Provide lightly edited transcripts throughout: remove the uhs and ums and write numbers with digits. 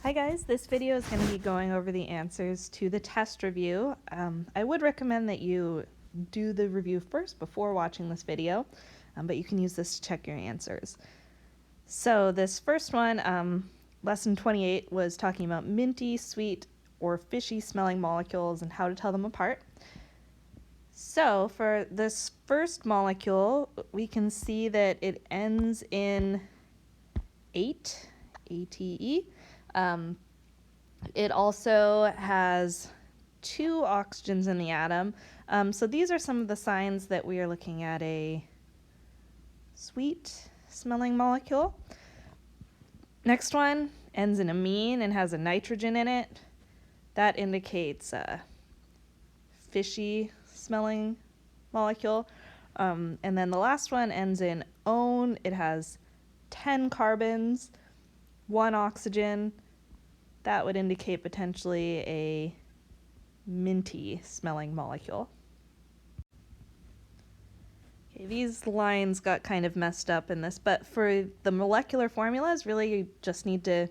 Hi guys, this video is going to be going over the answers to the test review. I would recommend that you do the review first before watching this video, but you can use this to check your answers. So this first one, lesson 28, was talking about minty, sweet, or fishy smelling molecules and how to tell them apart. So for this first molecule, we can see that it ends in ate, A-T-E. It also has 2 oxygens in the atom. So these are some of the signs that we are looking at a sweet smelling molecule. Next one ends in amine and has a nitrogen in it. That indicates a fishy smelling molecule. And then the last one ends in one. It has 10 carbons, 1 oxygen. That would indicate potentially a minty smelling molecule. Okay, these lines got kind of messed up in this, but for the molecular formulas, really you just need to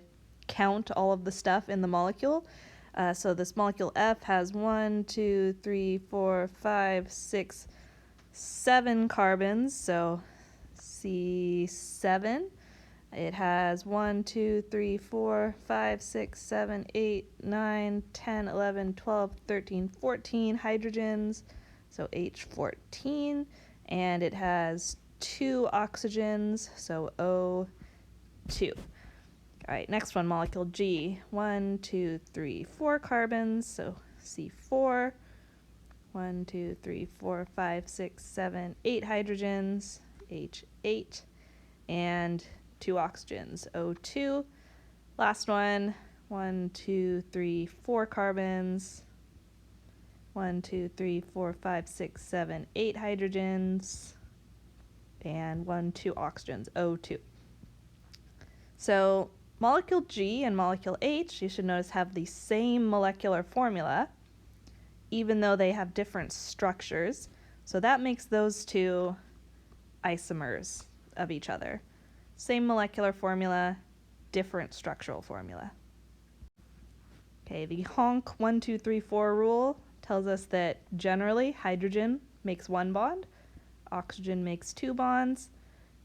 count all of the stuff in the molecule. So this molecule F has 1, 2, 3, 4, 5, 6, 7 carbons, so C7. It has 1, 2, 3, 4, 5, 6, 7, 8, 9, 10, 11, 12, 13, 14 hydrogens, so H14, and it has 2 oxygens, so O2. All right, next one, molecule G. 1, 2, 3, 4 carbons, so C4. 1, 2, 3, 4, 5, 6, 7, 8 hydrogens, H8, and 2 oxygens, O2. Last one, 1, 2, 3, 4 carbons, 1, 2, 3, 4, 5, 6, 7, 8 hydrogens, and 1, 2 oxygens, O2. So molecule G and molecule H, you should notice, have the same molecular formula, even though they have different structures. So that makes those two isomers of each other. Same molecular formula, different structural formula. Okay, the honk 1, 2, 3, 4 rule tells us that generally hydrogen makes 1 bond, oxygen makes 2 bonds,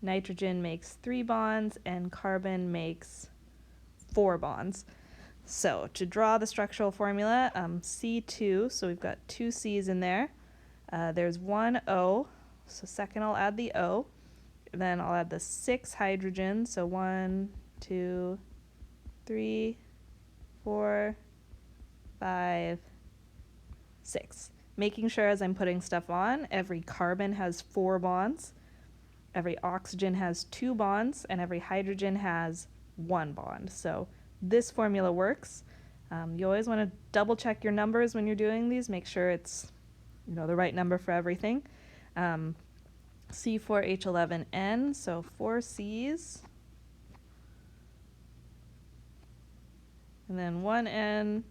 nitrogen makes 3 bonds, and carbon makes 4 bonds. So to draw the structural formula, C2, so we've got 2 C's in there. There's 1 O, so second I'll add the O. Then I'll add the 6 hydrogens, so 1, 2, 3, 4, 5, 6. Making sure as I'm putting stuff on, every carbon has 4 bonds, every oxygen has 2 bonds, and every hydrogen has 1 bond. So this formula works. You always want to double check your numbers when you're doing these, make sure it's the right number for everything. C4H11N, so 4 C's, and then 1 N,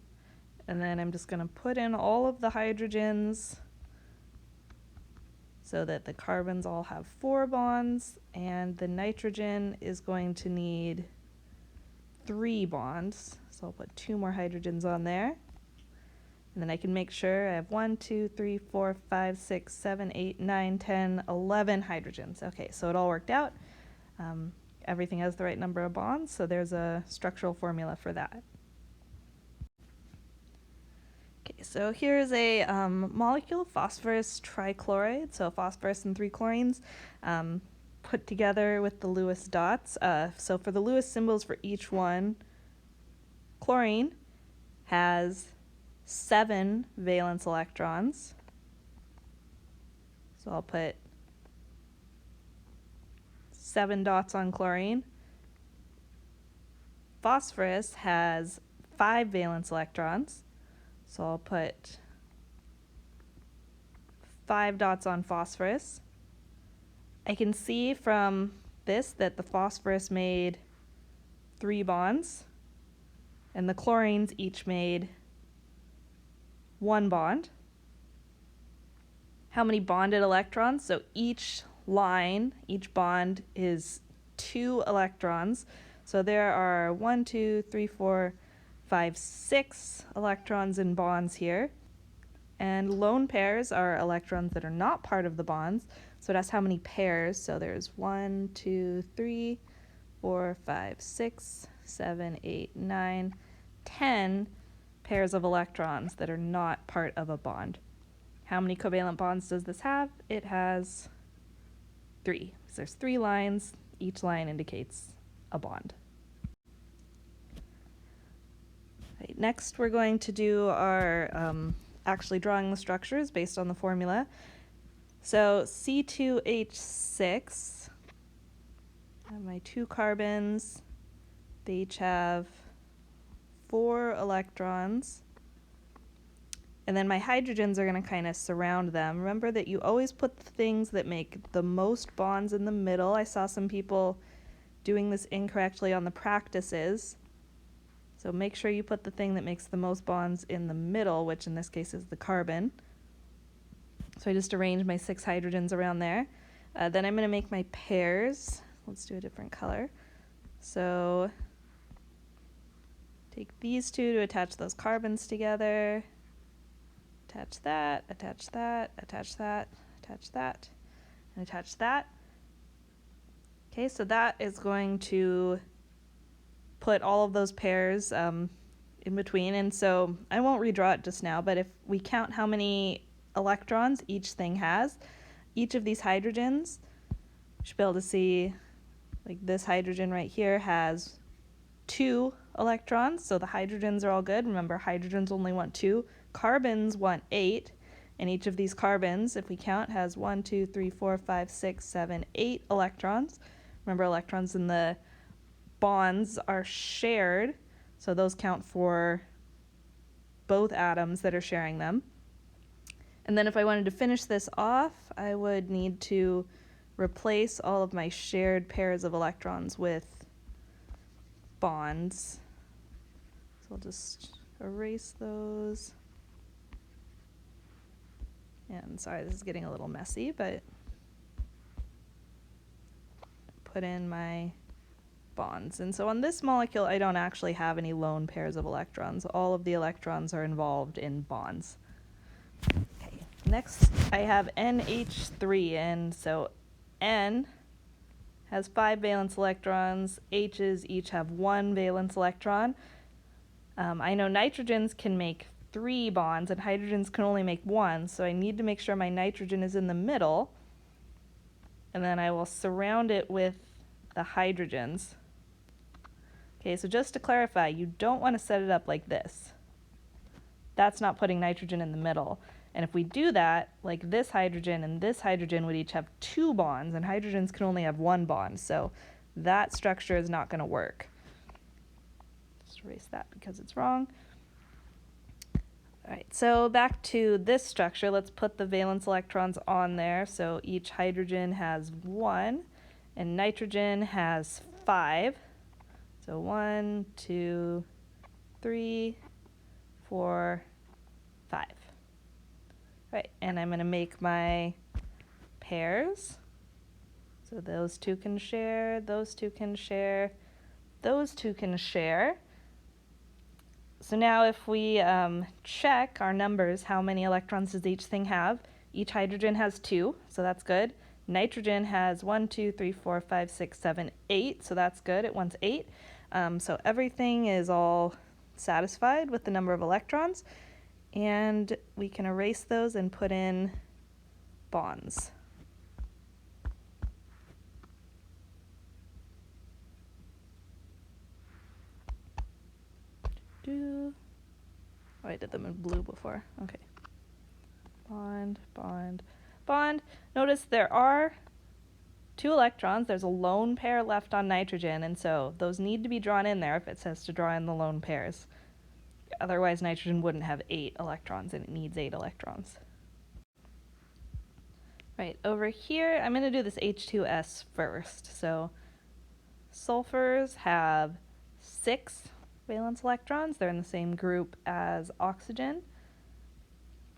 and then I'm just going to put in all of the hydrogens so that the carbons all have 4 bonds, and the nitrogen is going to need 3 bonds, so I'll put 2 more hydrogens on there. And then I can make sure I have 1, 2, 3, 4, 5, 6, 7, 8, 9, 10, 11 hydrogens. Okay, so it all worked out. Everything has the right number of bonds, so there's a structural formula for that. Okay, so here's a molecule, phosphorus trichloride, so phosphorus and 3 chlorines put together with the Lewis dots. So for the Lewis symbols for each one, chlorine has 7 valence electrons. So I'll put 7 dots on chlorine. Phosphorus has 5 valence electrons. So I'll put 5 dots on phosphorus. I can see from this that the phosphorus made 3 bonds, and the chlorines each made 1 bond. How many bonded electrons? So each line, each bond is 2 electrons. So there are 1, 2, 3, 4, 5, 6 electrons in bonds here. And lone pairs are electrons that are not part of the bonds. So it asks how many pairs. So there's 1, 2, 3, 4, 5, 6, 7, 8, 9, 10 pairs of electrons that are not part of a bond. How many covalent bonds does this have? It has 3. So there's 3 lines. Each line indicates a bond. Right, next we're going to do our actually drawing the structures based on the formula. So C2H6, I have my 2 carbons, they each have 4 electrons, and then my hydrogens are going to kind of surround them. Remember that you always put the things that make the most bonds in the middle. I saw some people doing this incorrectly on the practices. So make sure you put the thing that makes the most bonds in the middle, which in this case is the carbon. So I just arrange my 6 hydrogens around there. Then I'm going to make my pairs. Let's do a different color. So take these 2 to attach those carbons together. Attach that, attach that, attach that, attach that, and attach that. Okay, so that is going to put all of those pairs in between. And so I won't redraw it just now, but if we count how many electrons each thing has, each of these hydrogens, you should be able to see, like this hydrogen right here has 2 electrons, so the hydrogens are all good. Remember, hydrogens only want 2. Carbons want 8, and each of these carbons, if we count, has 1, 2, 3, 4, 5, 6, 7, 8 electrons. Remember, electrons in the bonds are shared, so those count for both atoms that are sharing them. And then if I wanted to finish this off, I would need to replace all of my shared pairs of electrons with bonds. So I'll just erase those. And sorry, this is getting a little messy, but put in my bonds. And so on this molecule, I don't actually have any lone pairs of electrons. All of the electrons are involved in bonds. Okay, next I have NH3, and so N has 5 valence electrons, H's each have 1 valence electron. I know nitrogens can make 3 bonds and hydrogens can only make 1, so I need to make sure my nitrogen is in the middle, and then I will surround it with the hydrogens. Okay, so just to clarify, you don't want to set it up like this. That's not putting nitrogen in the middle. And if we do that, like this hydrogen and this hydrogen would each have 2 bonds, and hydrogens can only have 1 bond, so that structure is not going to work. Just erase that because it's wrong. All right, so back to this structure, let's put the valence electrons on there. So each hydrogen has 1, and nitrogen has 5. So 1, 2, 3, 4, 5. Right, and I'm going to make my pairs. So those 2 can share, those 2 can share, those 2 can share. So now if we check our numbers, how many electrons does each thing have? Each hydrogen has 2, so that's good. Nitrogen has 1, 2, 3, 4, 5, 6, 7, 8, so that's good. It wants 8. So everything is all satisfied with the number of electrons. And we can erase those and put in bonds. Oh, I did them in blue before. Okay. Bond, bond, bond. Notice there are 2 electrons. There's a lone pair left on nitrogen, and so those need to be drawn in there if it says to draw in the lone pairs. Otherwise, nitrogen wouldn't have 8 electrons, and it needs 8 electrons. Right, over here, I'm going to do this H2S first. So sulfurs have 6 valence electrons. They're in the same group as oxygen.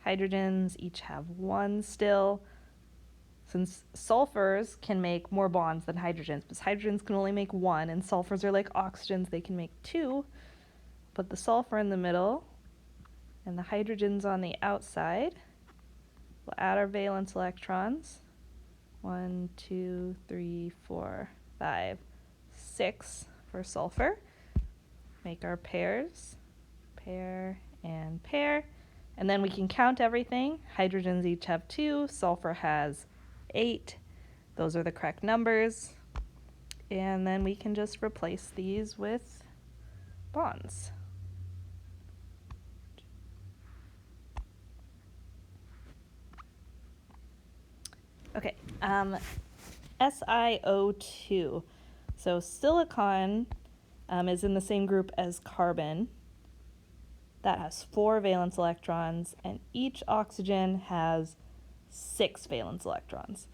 Hydrogens each have 1 still. Since sulfurs can make more bonds than hydrogens, but hydrogens can only make 1, and sulfurs are like oxygens, they can make 2. put the sulfur in the middle and the hydrogens on the outside. We'll add our valence electrons. 1, 2, 3, 4, 5, 6 for sulfur. Make our pairs, pair and pair. And then we can count everything. Hydrogens each have 2, sulfur has 8. Those are the correct numbers. And then we can just replace these with bonds. Okay, SiO2. So silicon is in the same group as carbon. That has 4 valence electrons, and each oxygen has 6 valence electrons.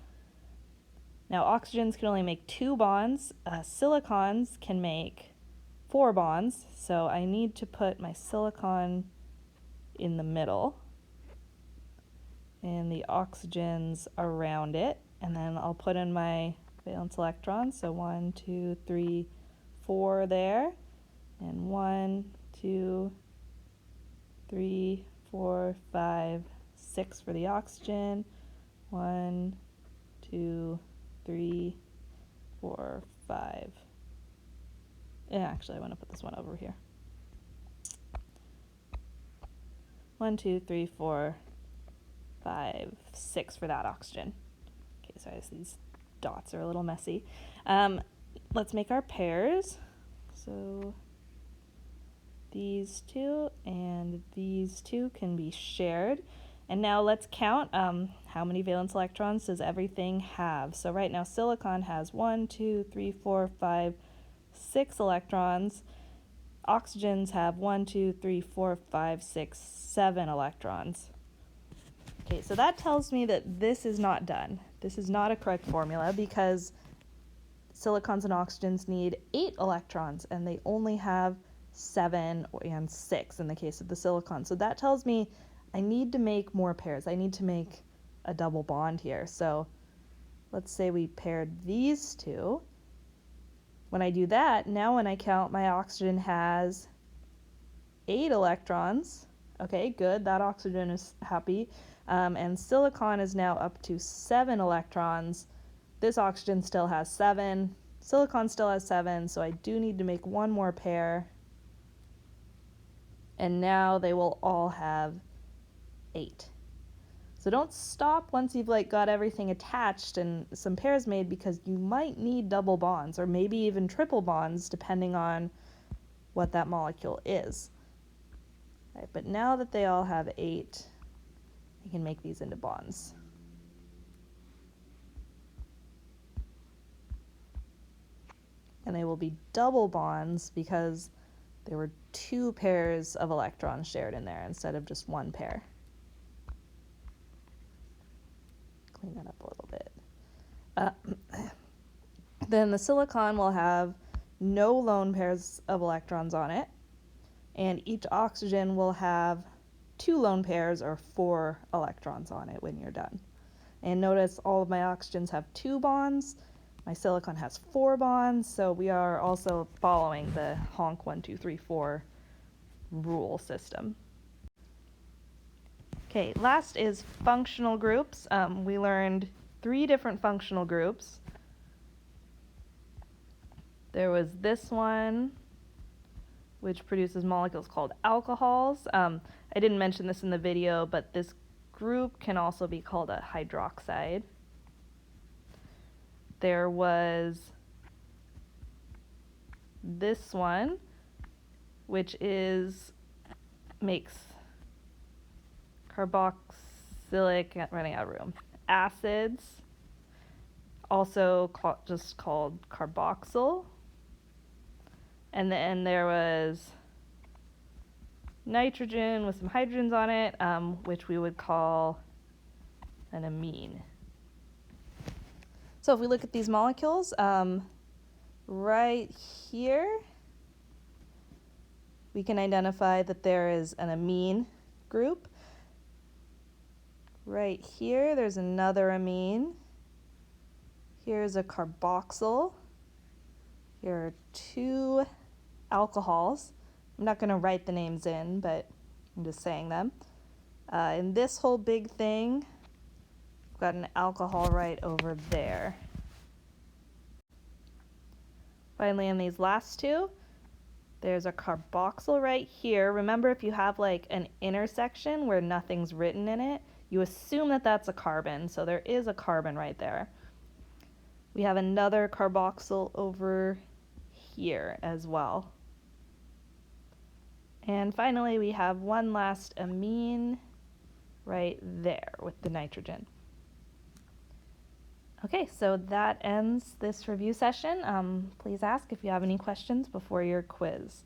Now, oxygens can only make 2 bonds. Silicons can make 4 bonds, so I need to put my silicon in the middle and the oxygens around it, and then I'll put in my valence electrons. So 1, 2, 3, 4 there, and 1, 2, 3, 4, 5, 6 for the oxygen. 1, 2, 3, 4, 5. Yeah, actually, I want to put this one over here. 1, 2, 3, 4, 5, 6 for that oxygen. Okay, sorry, these dots are a little messy. Let's make our pairs. So these two and these two can be shared. And now let's count how many valence electrons does everything have. So right now silicon has 1, 2, 3, 4, 5, 6 electrons. Oxygens have 1, 2, 3, 4, 5, 6, 7 electrons. Okay, so that tells me that this is not done. This is not a correct formula because silicons and oxygens need 8 electrons and they only have 7 and 6 in the case of the silicon. So that tells me I need to make more pairs. I need to make a double bond here. So let's say we paired these two. When I do that, now when I count, my oxygen has 8 electrons. Okay, good, that oxygen is happy. And silicon is now up to 7 electrons. This oxygen still has 7. Silicon still has 7, so I do need to make one more pair. And now they will all have 8. So don't stop once you've got everything attached and some pairs made, because you might need double bonds or maybe even triple bonds depending on what that molecule is. Right, but now that they all have 8, I can make these into bonds. And they will be double bonds because there were 2 pairs of electrons shared in there instead of just 1 pair. Clean that up a little bit. Then the silicon will have no lone pairs of electrons on it, and each oxygen will have 2 lone pairs or 4 electrons on it when you're done. And notice all of my oxygens have 2 bonds. My silicon has 4 bonds, so we are also following the honk 1, 2, 3, 4 rule system. Okay, last is functional groups. We learned 3 different functional groups. There was this one, which produces molecules called alcohols. I didn't mention this in the video, but this group can also be called a hydroxide. There was this one, which makes carboxylic, running out of room, acids, also just called carboxyl. And then there was nitrogen with some hydrogens on it, which we would call an amine. So if we look at these molecules, right here, we can identify that there is an amine group. Right here, there's another amine. Here's a carboxyl. Here are 2 alcohols. I'm not going to write the names in, but I'm just saying them. In this whole big thing, I've got an alcohol right over there. Finally, in these last two, there's a carboxyl right here. Remember, if you have like an intersection where nothing's written in it, you assume that that's a carbon, so there is a carbon right there. We have another carboxyl over here as well. And finally, we have one last amine right there with the nitrogen. Okay, so that ends this review session. Please ask if you have any questions before your quiz.